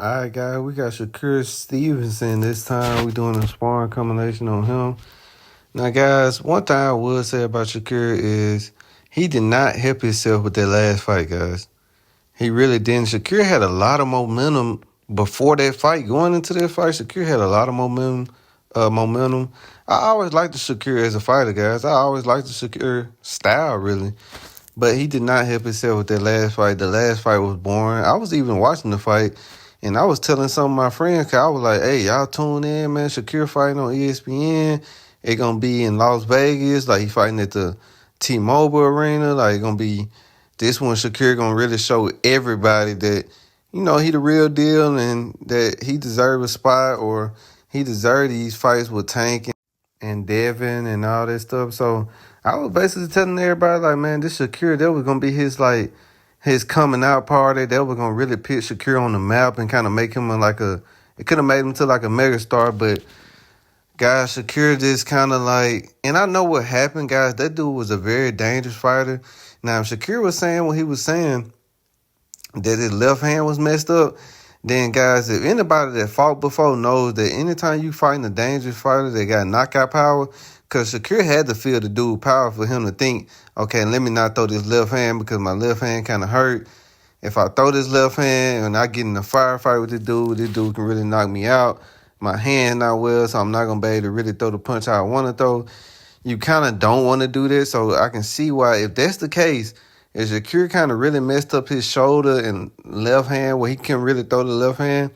All right, guys, we got Shakur Stevenson this time. We doing a sparring combination on him. Now, guys, one thing I would say about Shakur is he did not help himself with that last fight, guys. He really didn't. Shakur had a lot of momentum before that fight. Going into that fight, Shakur had a lot of momentum. I always liked the Shakur as a fighter, guys. I always liked the Shakur style, really. But he did not help himself with that last fight. The last fight was boring. I was even watching the fight, and I was telling some of my friends, cause I was like, hey, y'all tune in, man. Shakur fighting on ESPN. It going to be in Las Vegas. Like, he fighting at the T-Mobile Arena. Like, it going to be this one. Shakur going to really show everybody that, he the real deal and that he deserves a spot or he deserves these fights with Tank and Devin and all that stuff. So I was basically telling everybody, like, man, this Shakur, that was going to be his coming out party. That was going to really put Shakur on the map and kind of make him it could have made him to like a mega star. But, guys, Shakur just kind of like, and I know what happened, guys. That dude was a very dangerous fighter. Now, if Shakur was saying what he was saying, that his left hand was messed up, then, guys, if anybody that fought before knows that anytime you fighting a dangerous fighter that got knockout power, because Shakur had to feel the dude power for him to think, okay, let me not throw this left hand because my left hand kind of hurt. If I throw this left hand and I get in a firefight with this dude can really knock me out. My hand not well, so I'm not going to be able to really throw the punch I want to throw. You kind of don't want to do that, so I can see why, if that's the case, if Shakur kind of really messed up his shoulder and left hand where he couldn't really throw the left hand,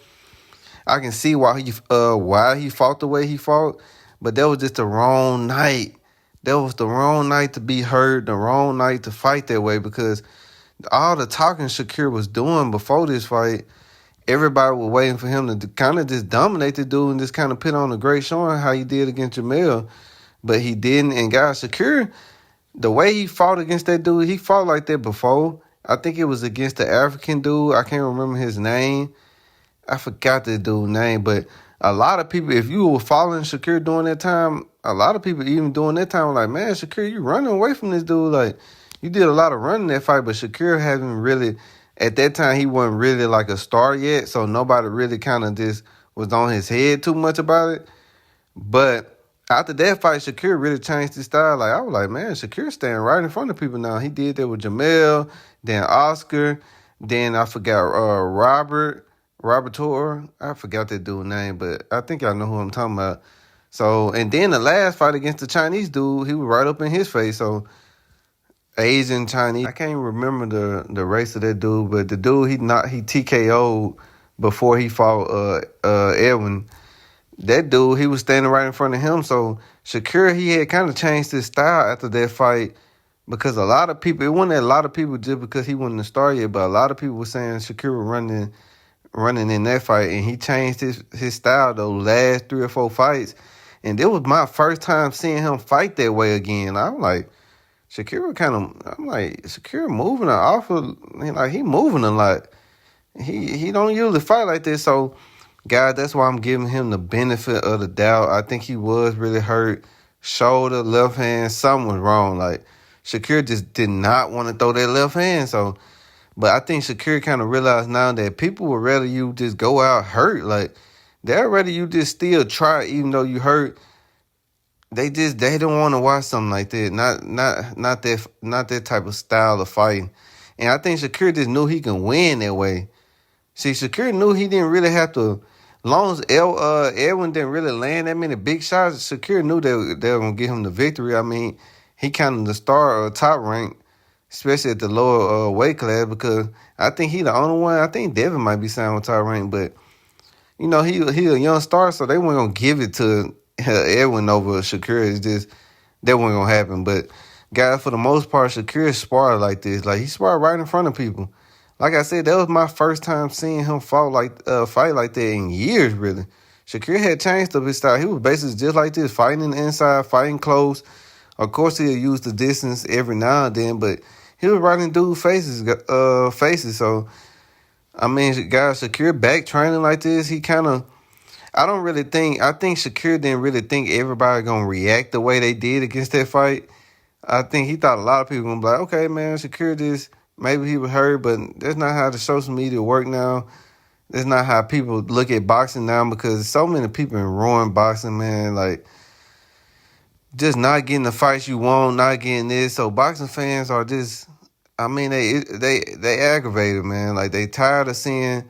I can see why he fought the way he fought, but that was just the wrong night. That was the wrong night to be hurt, the wrong night to fight that way, because all the talking Shakur was doing before this fight, everybody was waiting for him to kind of just dominate the dude and just kind of put on a great showing how he did against Jamel, but he didn't. And guys, Shakur, the way he fought against that dude, he fought like that before. I think it was against the African dude. I can't remember his name. I forgot the dude's name, but a lot of people, if you were following Shakur during that time, a lot of people even during that time were like, man, Shakur, you running away from this dude. Like, you did a lot of running that fight, but Shakur hasn't really, at that time, he wasn't really like a star yet, so nobody really kind of just was on his head too much about it. But after that fight, Shakur really changed his style. Like, I was like, man, Shakur standing right in front of people now. He did that with Jamel, then Oscar, then I forgot Robert Torre. I forgot that dude's name, but I think y'all know who I'm talking about. So, and then the last fight against the Chinese dude, he was right up in his face. So, Asian, Chinese, I can't even remember the race of that dude, but the dude he TKO'd before he fought Edwin. That dude, he was standing right in front of him. So Shakur, he had kind of changed his style after that fight, because a lot of people, it wasn't a lot of people just because he wasn't a star yet, but a lot of people were saying Shakur was running in that fight, and he changed his style those last 3 or 4 fights. And it was my first time seeing him fight that way again. I'm like, Shakur moving an awful, like, he moving a lot. He don't usually fight like this, so guys, that's why I'm giving him the benefit of the doubt. I think he was really hurt. Shoulder, left hand, something was wrong. Like, Shakur just did not want to throw that left hand. So, but I think Shakur kind of realized now that people would rather you just go out hurt. Like, they'd rather you just still try even though you hurt. They don't want to watch something like that. Not that type of style of fighting. And I think Shakur just knew he can win that way. See, Shakur knew he didn't really have to. Long as Edwin didn't really land that many big shots, Shakur knew they were going to get him the victory. I mean, he kind of the star top rank, especially at the lower weight class, because I think he the only one. I think Devin might be signed with top rank, but, he a young star, so they weren't going to give it to Edwin over Shakur. It's just, that wasn't going to happen. But, guys, for the most part, Shakur sparred like this. Like, he sparred right in front of people. Like I said, that was my first time seeing him fight like that in years, really. Shakur had changed up his style. He was basically just like this, fighting in the inside, fighting close. Of course, he'll use the distance every now and then, but he was right in dudes' faces. So, I mean, guys, Shakur back training like this, he kind of, I think Shakur didn't really think everybody going to react the way they did against that fight. I think he thought a lot of people going to be like, okay, man, Shakur maybe he was hurt, but that's not how the social media work now. That's not how people look at boxing now, because so many people ruin boxing, man. Like, just not getting the fights you want, not getting this. So boxing fans are just, I mean, they aggravated, man. Like, they tired of seeing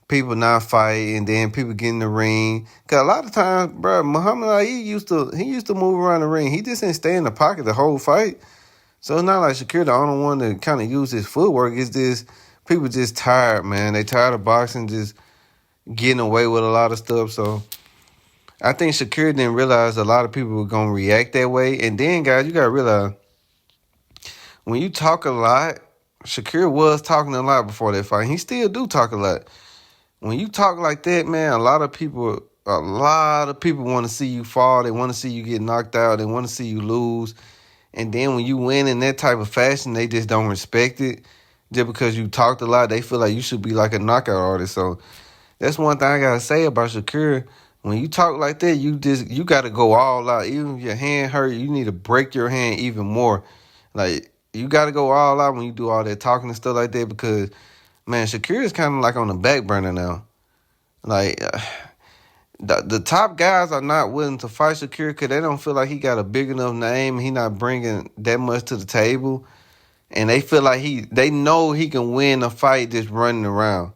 people not fight and then people get in the ring. Cause a lot of times, bro, Muhammad Ali used to move around the ring. He just didn't stay in the pocket the whole fight. So it's not like Shakur the only one to kind of use his footwork. It's just people just tired, man. They tired of boxing, just getting away with a lot of stuff. So I think Shakur didn't realize a lot of people were gonna react that way. And then, guys, you gotta realize, when you talk a lot, Shakur was talking a lot before that fight. He still do talk a lot. When you talk like that, man, a lot of people want to see you fall. They want to see you get knocked out. They want to see you lose. And then when you win in that type of fashion, they just don't respect it. Just because you talked a lot, they feel like you should be like a knockout artist. So that's one thing I gotta say about Shakur. When you talk like that, you got to go all out. Even if your hand hurt, you need to break your hand even more. Like, you got to go all out when you do all that talking and stuff like that, because, man, Shakur is kind of like on the back burner now. Like, the top guys are not willing to fight Shakur because they don't feel like he got a big enough name. He not bringing that much to the table. And they feel like they know he can win a fight just running around.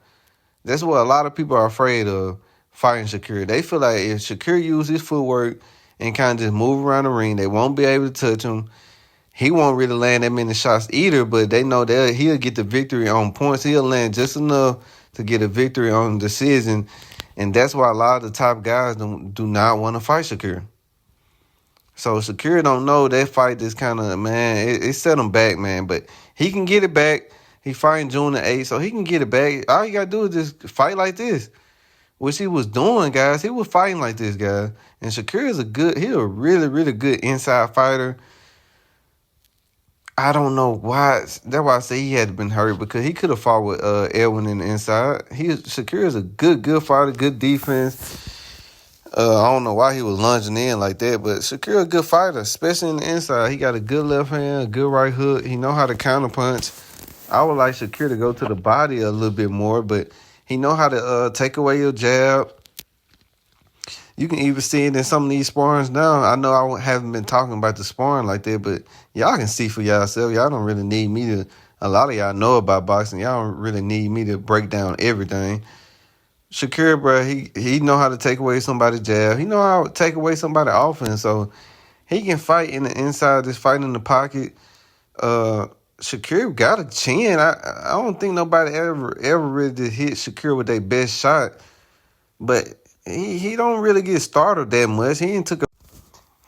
That's what a lot of people are afraid of, fighting Shakur. They feel like if Shakur uses his footwork and kind of just move around the ring, they won't be able to touch him. He won't really land that many shots either, but they know that he'll get the victory on points. He'll land just enough to get a victory on decision. And that's why a lot of the top guys do not want to fight Shakur. So Shakur don't know that fight is kind of, man, it set him back, man. But he can get it back. He fighting June the 8th, so he can get it back. All you got to do is just fight like this, which he was doing, guys. He was fighting like this, guys. And Shakur is he's a really, really good inside fighter. I don't know why. That's why I say he had been hurt, because he could have fought with Edwin in the inside. Shakur is a good fighter, good defense. I don't know why he was lunging in like that, but Shakur a good fighter, especially in the inside. He got a good left hand, a good right hook. He know how to counter punch. I would like Shakur to go to the body a little bit more, but he know how to take away your jab. You can even see it in some of these sparrings now. I know I haven't been talking about the sparring like that, but y'all can see for yourself. Y'all don't really need me to. A lot of y'all know about boxing. Y'all don't really need me to break down everything. Shakur, bro, he know how to take away somebody's jab. He know how to take away somebody's offense. So he can fight in the inside, just fight in the pocket. Shakur got a chin. I don't think nobody ever really did hit Shakur with their best shot, but he don't really get startled that much. He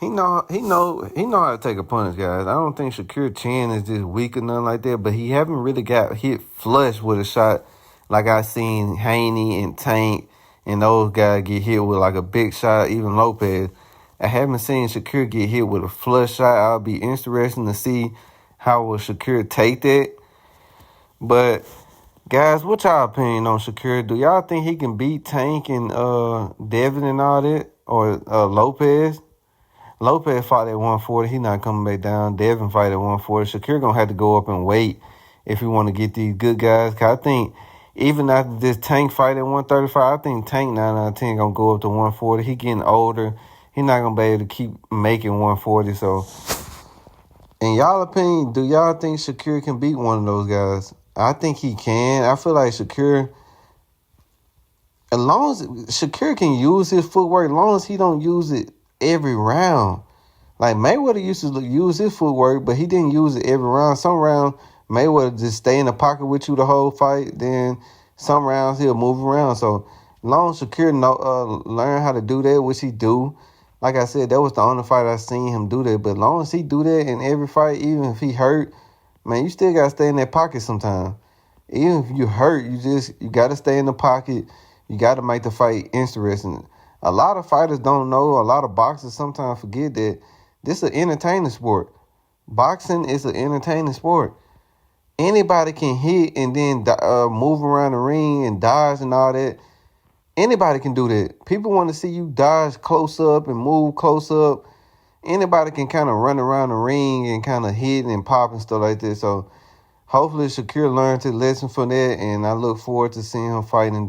know how to take a punch, guys. I don't think Shakur chin is just weak or nothing like that, but he haven't really got hit flush with a shot like I seen Haney and Tank and those guys get hit with like a big shot, even Lopez. I haven't seen Shakur get hit with a flush shot. I'll be interested to see how will Shakur take that. But guys, what's y'all opinion on Shakur? Do y'all think he can beat Tank and Devin and all that? Or Lopez? Lopez fought at 140. He not coming back down. Devin fight at 140. Shakur going to have to go up and wait if he want to get these good guys. Cause I think even after this Tank fight at 135, I think Tank 9 out of 10 going to go up to 140. He getting older. He not going to be able to keep making 140. So, in y'all opinion, do y'all think Shakur can beat one of those guys? I think he can. I feel like Shakur, as long as Shakur can use his footwork, as long as he don't use it every round. Like Mayweather used to use his footwork, but he didn't use it every round. Some round, Mayweather just stay in the pocket with you the whole fight. Then some rounds he'll move around. So as long as Shakur learn how to do that, which he do. Like I said, that was the only fight I seen him do that. But as long as he do that in every fight, even if he hurt, man, you still got to stay in that pocket sometimes. Even if you hurt, you got to stay in the pocket. You got to make the fight interesting. A lot of fighters don't know. A lot of boxers sometimes forget that this is an entertaining sport. Boxing is an entertaining sport. Anybody can hit and then move around the ring and dodge and all that. Anybody can do that. People want to see you dodge close up and move close up. Anybody can kind of run around the ring and kind of hit and pop and stuff like that. So hopefully Shakur learned his lesson from that, and I look forward to seeing him fight in